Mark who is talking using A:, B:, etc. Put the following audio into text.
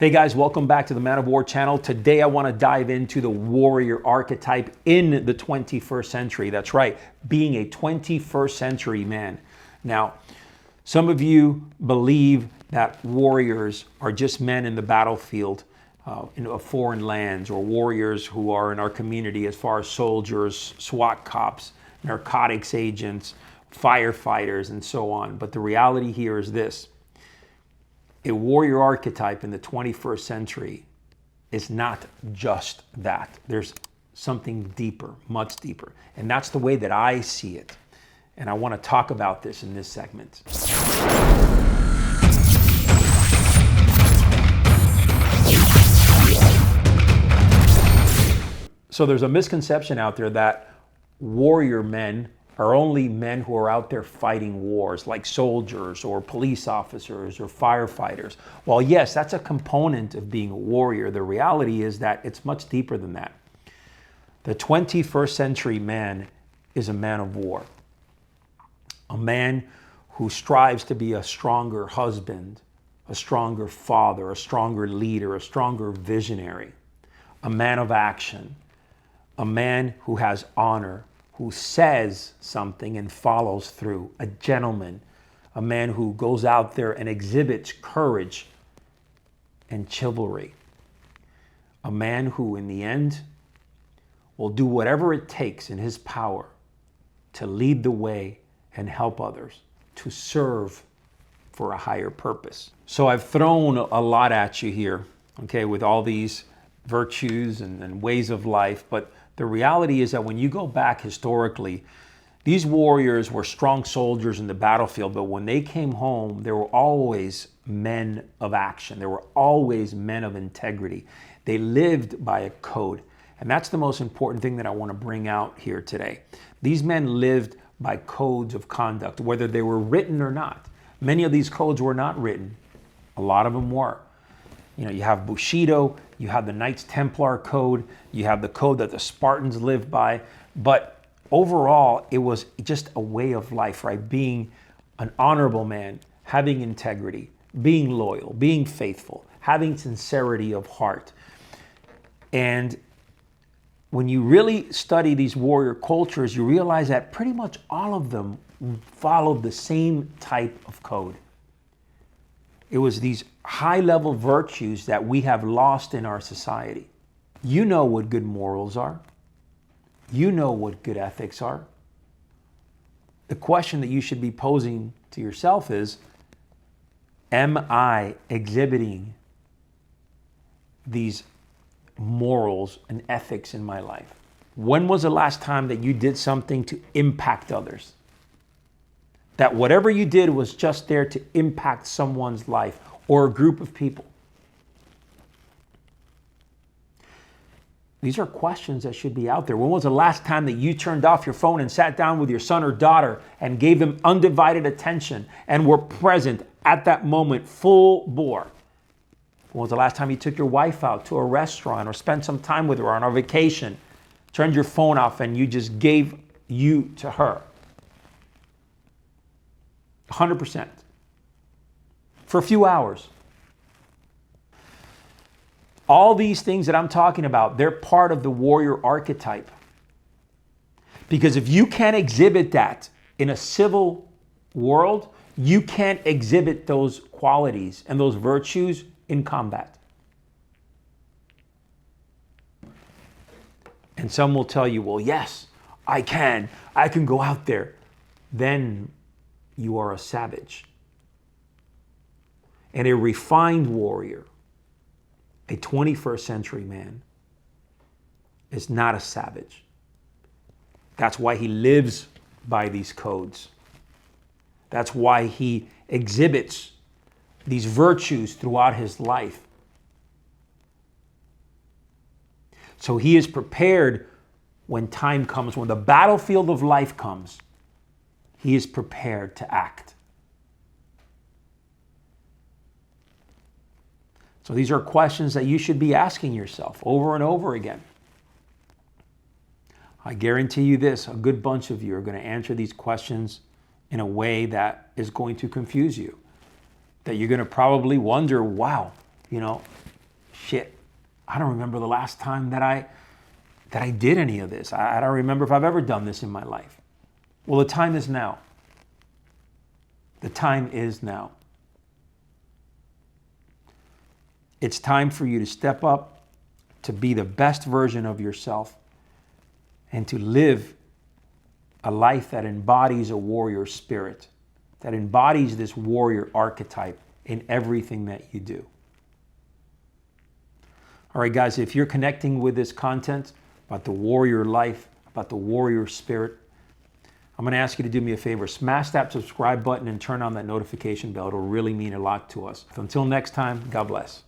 A: Hey guys, welcome back to the Man of War channel. Today I want to dive into the warrior archetype in the 21st century. That's right, being a 21st century man. Now, some of you believe that warriors are just men in the battlefield in foreign lands, or warriors who are in our community as far as soldiers, SWAT cops, narcotics agents, firefighters, and so on. But the reality here is this. A warrior archetype in the 21st century is not just that. There's something deeper, much deeper. And that's the way that I see it. And I want to talk about this in this segment. So there's a misconception out there that warrior men are only men who are out there fighting wars, like soldiers or police officers or firefighters. Well, yes, that's a component of being a warrior. The reality is that it's much deeper than that. The 21st century man is a man of war, a man who strives to be a stronger husband, a stronger father, a stronger leader, a stronger visionary, a man of action, a man who has honor, who says something and follows through, a gentleman, a man who goes out there and exhibits courage and chivalry, a man who in the end will do whatever it takes in his power to lead the way and help others, to serve for a higher purpose. So I've thrown a lot at you here, okay, with all these virtues and ways of life, but the reality is that when you go back historically, these warriors were strong soldiers in the battlefield, but when they came home, they were always men of action. They were always men of integrity. They lived by a code. And that's the most important thing that I want to bring out here today. These men lived by codes of conduct, whether they were written or not. Many of these codes were not written. A lot of them were. You know, you have Bushido, you have the Knights Templar code, you have the code that the Spartans lived by, but overall, it was just a way of life, right? Being an honorable man, having integrity, being loyal, being faithful, having sincerity of heart. And when you really study these warrior cultures, you realize that pretty much all of them followed the same type of code. It was these high-level virtues that we have lost in our society. You know what good morals are. You know what good ethics are. The question that you should be posing to yourself is, am I exhibiting these morals and ethics in my life? When was the last time that you did something to impact others? That whatever you did was just there to impact someone's life or a group of people? These are questions that should be out there. When was the last time that you turned off your phone and sat down with your son or daughter and gave them undivided attention and were present at that moment, full bore? When was the last time you took your wife out to a restaurant or spent some time with her on a vacation, turned your phone off and you just gave you to her? 100%. For a few hours. All these things that I'm talking about, they're part of the warrior archetype. Because if you can't exhibit that in a civil world, you can't exhibit those qualities and those virtues in combat. And some will tell you, well, yes, I can go out there. Then you are a savage. And a refined warrior, a 21st century man, is not a savage. That's why he lives by these codes. That's why he exhibits these virtues throughout his life. So he is prepared when time comes, when the battlefield of life comes. He is prepared to act. So these are questions that you should be asking yourself over and over again. I guarantee you this, a good bunch of you are going to answer these questions in a way that is going to confuse you. That you're going to probably wonder, wow, shit, I don't remember the last time that I did any of this. I don't remember if I've ever done this in my life. Well, the time is now. The time is now. It's time for you to step up, to be the best version of yourself, and to live a life that embodies a warrior spirit, that embodies this warrior archetype in everything that you do. All right, guys, if you're connecting with this content about the warrior life, about the warrior spirit, I'm going to ask you to do me a favor. Smash that subscribe button and turn on that notification bell. It'll really mean a lot to us. Until next time, God bless.